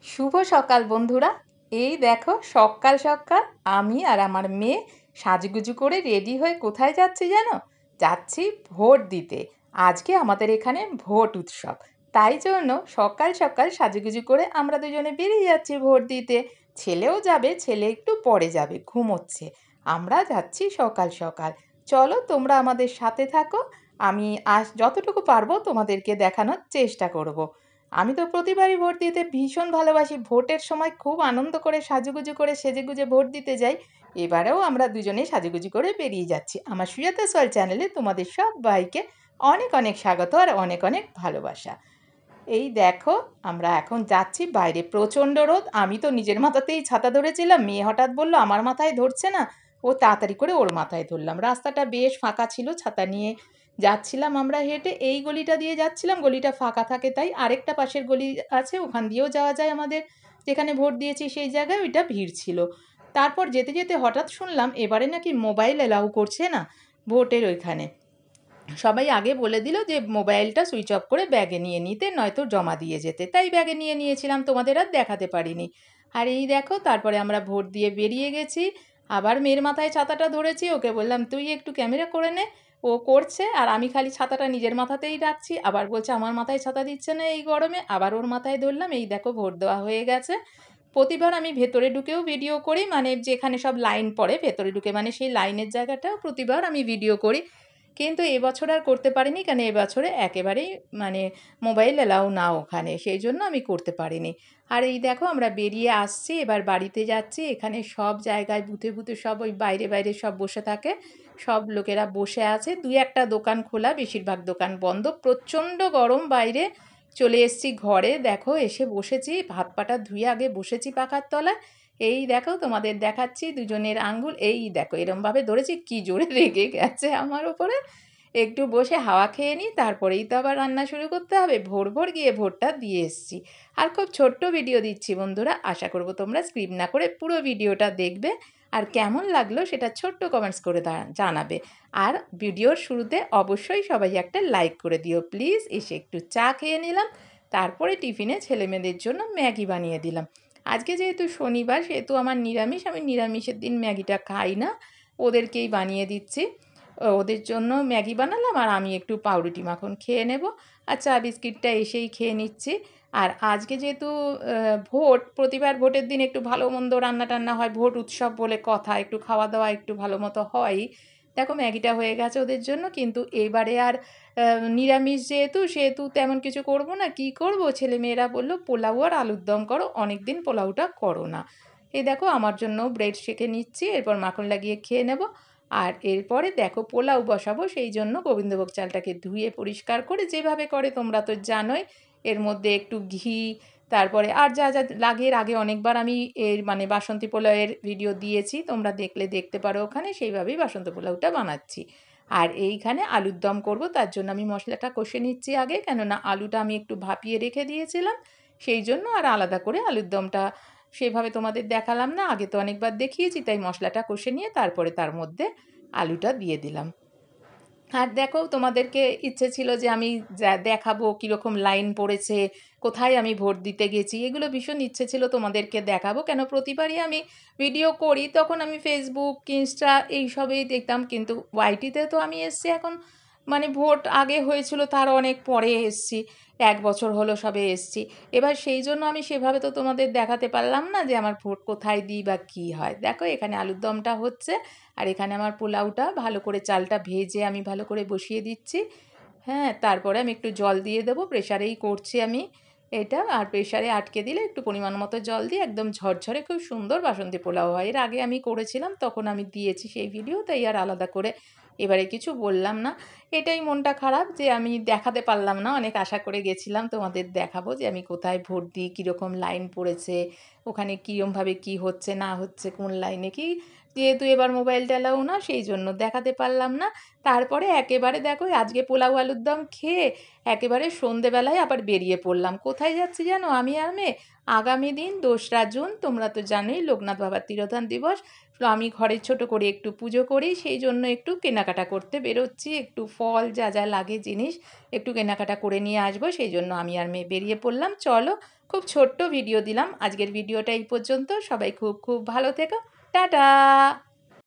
শুভ সকাল বন্ধুরা। এই দেখো সকাল সকাল আমি আর আমার মেয়ে সাজুগুজু করে রেডি হয়ে কোথায় যাচ্ছি জানো? যাচ্ছি ভোট দিতে। আজকে আমাদের এখানে ভোট উৎসব। তাই জন্য সকাল সকাল সাজুগুজু করে আমরা দুজনে বেরিয়ে যাচ্ছি ভোট দিতে। ছেলেও যাবে, ছেলে একটু পরে যাবে, ঘুমোচ্ছে। আমরা যাচ্ছি সকাল সকাল। চলো তোমরা আমাদের সাথে থাকো। আমি যতটুকু পারবো তোমাদেরকে দেখানোর চেষ্টা করব। আমি তো প্রতিবারই ভোট দিতে ভীষণ ভালোবাসি। ভোটের সময় খুব আনন্দ করে সাজুগুজু করে সেজেগুজে ভোট দিতে যাই। এবারেও আমরা দুজনেই সাজুগুজু করে বেরিয়ে যাচ্ছি। আমার সুজাতা সোয়াল চ্যানেলে তোমাদের সবাইকে অনেক অনেক স্বাগত আর অনেক অনেক ভালোবাসা। এই দেখো আমরা এখন যাচ্ছি, বাইরে প্রচণ্ড রোদ। আমি তো নিজের মাথাতেই ছাতা ধরেছিলাম, মেয়ে হঠাৎ বলল আমার মাথায় ধরছে না। ও তাড়াতাড়ি করে ওর মাথায় ধরলাম। রাস্তাটা বেশ ফাঁকা ছিল, ছাতা নিয়ে যাচ্ছিলাম আমরা হেঁটে। এই গলিটা দিয়ে যাচ্ছিলাম, গলিটা ফাঁকা থাকে তাই। আরেকটা পাশের গলি আছে, ওখান দিয়েও যাওয়া যায় আমাদের যেখানে ভোট দিয়েছি সেই জায়গায়, ওইটা ভিড় ছিল। তারপর যেতে যেতে হঠাৎ শুনলাম এবারে নাকি মোবাইল অ্যালাউ করছে না ভোটের ওইখানে। সবাই আগে বলে দিল যে মোবাইলটা সুইচ অফ করে ব্যাগে নিয়ে নিতে, নয়তো জমা দিয়ে যেতে। তাই ব্যাগে নিয়ে নিয়েছিলাম, তোমাদের আর দেখাতে পারিনি। আর এই দেখো তারপরে আমরা ভোট দিয়ে বেরিয়ে গেছি। আবার মেয়ের মাথায় ছাতাটা ধরেছি, ওকে বললাম তুই একটু ক্যামেরা করে নে। ও করছে, আর আমি খালি ছাতাটা নিজের মাথাতেই রাখছি। আবার বলছে আমার মাথায় ছাতা দিচ্ছে না এই গরমে। আবার ওর মাথায় ধরলাম। এই দেখো ভোট দেওয়া হয়ে গেছে। প্রতিবার আমি ভেতরে ঢুকেও ভিডিও করি, মানে যেখানে সব লাইন পড়ে ভেতরে ঢুকে, মানে সেই লাইনের জায়গাটাও প্রতিবার আমি ভিডিও করি। কিন্তু এবছর আর করতে পারিনি, কেন এবছরে একেবারেই মানে মোবাইল অ্যালাউ না ওখানে, সেই জন্য আমি করতে পারিনি। আর এই দেখো আমরা বেরিয়ে আসছি, এবার বাড়িতে যাচ্ছি। এখানে সব জায়গায় বুথে বুথে সব ওই বাইরে বাইরে সব বসে থাকে, সব লোকেরা বসে আছে। দুই একটা দোকান খোলা, বেশিরভাগ দোকান বন্ধ। প্রচণ্ড গরম বাইরে। চলে এসেছি ঘরে, দেখো এসে বসেছি, হাত পাটা ধুয়ে আগে বসেছি পাখার তলায়। এই দেখো তোমাদের দেখাচ্ছি দুজনের আঙ্গুল, এই দেখো এরমভাবে ধরেছি, কি জোরে রেগে গেছে আমার ওপরে। একটু বসে হাওয়া খেয়ে নিই, তারপরেই তো আবার রান্না শুরু করতে হবে। ভোর ভোর গিয়ে ভোটটা দিয়ে এসেছি। আর খুব ছোট্ট ভিডিও দিচ্ছি বন্ধুরা, আশা করব তোমরা স্ক্রিপ না করে পুরো ভিডিওটা দেখবে। আর কেমন লাগলো সেটা ছোট্ট কমেন্টস করে জানাবে। আর ভিডিওর শুরুতে অবশ্যই সবাই একটা লাইক করে দিও প্লিজ। এসে একটু চা খেয়ে নিলাম, তারপরে টিফিনে ছেলেমেয়েদের জন্য ম্যাগি বানিয়ে দিলাম। আজকে যেহেতু শনিবার সেহেতু আমার নিরামিষ, আমি নিরামিষের দিন ম্যাগিটা খাই না, ওদেরকেই বানিয়ে দিচ্ছি। ওদের জন্য ম্যাগি বানালাম, আর আমি একটু পাউরুটি মাখন খেয়ে নেব। আর চা বিস্কিটটা এসেই খেয়ে নিচ্ছি। আর আজকে যেহেতু ভোট, প্রতিবার ভোটের দিন একটু ভালো মন্দ রান্না টান্না হয়, ভোট উৎসব বলে কথা, একটু খাওয়া দাওয়া একটু ভালো মতো হয়ই। দেখো ম্যাগিটা হয়ে গেছে ওদের জন্য, কিন্তু এবারে আর নিরামিষ যেহেতু সেহেতু তেমন কিছু করব না। কি করব, ছেলেমেয়েরা বললো পোলাও আর আলুর দম করো, অনেক দিন পোলাওটা করো না। এই দেখো আমার জন্য ব্রেড সেঁকে নিচ্ছি, এরপর মাখন লাগিয়ে খেয়ে নেব। আর এরপরে দেখো পোলাও বসাবো, সেই জন্য গোবিন্দভোগ চালটাকে ধুয়ে পরিষ্কার করে যেভাবে করে তোমরা তো জানোই। এর মধ্যে একটু ঘি, তারপরে আর যা যা লাগে, এর আগে অনেকবার আমি এর মানে বাসন্তী পোলাওয়ের ভিডিও দিয়েছি, তোমরা দেখলে দেখতে পারো ওখানে, সেইভাবেই বাসন্তী পোলাওটা বানাচ্ছি। আর এইখানে আলুর দম করব, তার জন্য আমি মশলাটা কষে নিচ্ছি আগে, কেননা আলুটা আমি একটু ভাপিয়ে রেখে দিয়েছিলাম সেই জন্য। আর আলাদা করে আলুর দমটা সেভাবে তোমাদের দেখালাম না, আগে তো অনেকবার দেখিয়েছি, তাই মশলাটা কষে নিয়ে তারপরে তার মধ্যে আলুটা দিয়ে দিলাম। আর দেখো তোমাদেরকে ইচ্ছে ছিল যে আমি দেখাবো কীরকম লাইন পড়েছে, কোথায় আমি ভোট দিতে গেছি, এগুলো ভীষণ ইচ্ছে ছিল তোমাদেরকে দেখাবো। কেন প্রতিবারই আমি ভিডিও করি তখন আমি ফেসবুক, ইনস্টা এইসবেই দেখতাম, কিন্তু ওয়াইটিতে তো আমি এসছি এখন, মানে ভোট আগে হয়েছিল তার অনেক পরে এসছি, 1 বছর হলো সবে এসছি। এবার সেই জন্য আমি সেভাবে তো তোমাদের দেখাতে পারলাম না যে আমার ভোট কোথায় দিই বা কী হয়। দেখো এখানে আলুর দমটা হচ্ছে, আর এখানে আমার পোলাওটা ভালো করে চালটা ভেজে আমি ভালো করে বসিয়ে দিচ্ছি। হ্যাঁ, তারপরে আমি একটু জল দিয়ে দেবো, প্রেশারেই করছি আমি এটা। আর প্রেশারে আটকে দিলে একটু পরিমাণ মতো জল দিয়ে একদম ঝরঝরে খুব সুন্দর বাসন্তী পোলাও হয়। এর আগে আমি করেছিলাম, তখন আমি দিয়েছি সেই ভিডিও, তাই আর আলাদা করে এবারে কিছু বললাম না। এটাই মনটা খারাপ যে আমি দেখাতে পারলাম না। অনেক আশা করে গেছিলাম তোমাদের দেখাবো যে আমি কোথায় ভোট দিই, কীরকম লাইন পড়েছে, ওখানে কীরমভাবে কী হচ্ছে না হচ্ছে, কোন লাইনে কী। যেহেতু এবার মোবাইলটা এলাও না, সেই জন্য দেখাতে পারলাম না। তারপরে একেবারে দেখো আজকে পোলাও আলুর দম খেয়ে একেবারে সন্ধেবেলায় আবার বেরিয়ে পড়লাম। কোথায় যাচ্ছি জানো আমি আর মেয়ে? আগামী দিন ২রা জুন, তোমরা তো জানোই লোকনাথ বাবার তিরোধান দিবস। তো আমি ঘরে ছোট করে একটু পুজো করি, সেই জন্য একটু কেনাকাটা করতে বেরোচ্ছি। একটু ফল যা যা লাগে জিনিস একটু কেনাকাটা করে নিয়ে আসবো, সেই জন্য আমি আর মেয়ে বেরিয়ে পড়লাম। চলো, খুব ছোট্ট ভিডিও দিলাম। আজকের ভিডিওটা এই পর্যন্ত। সবাই খুব খুব ভালো থেকো। টাটা।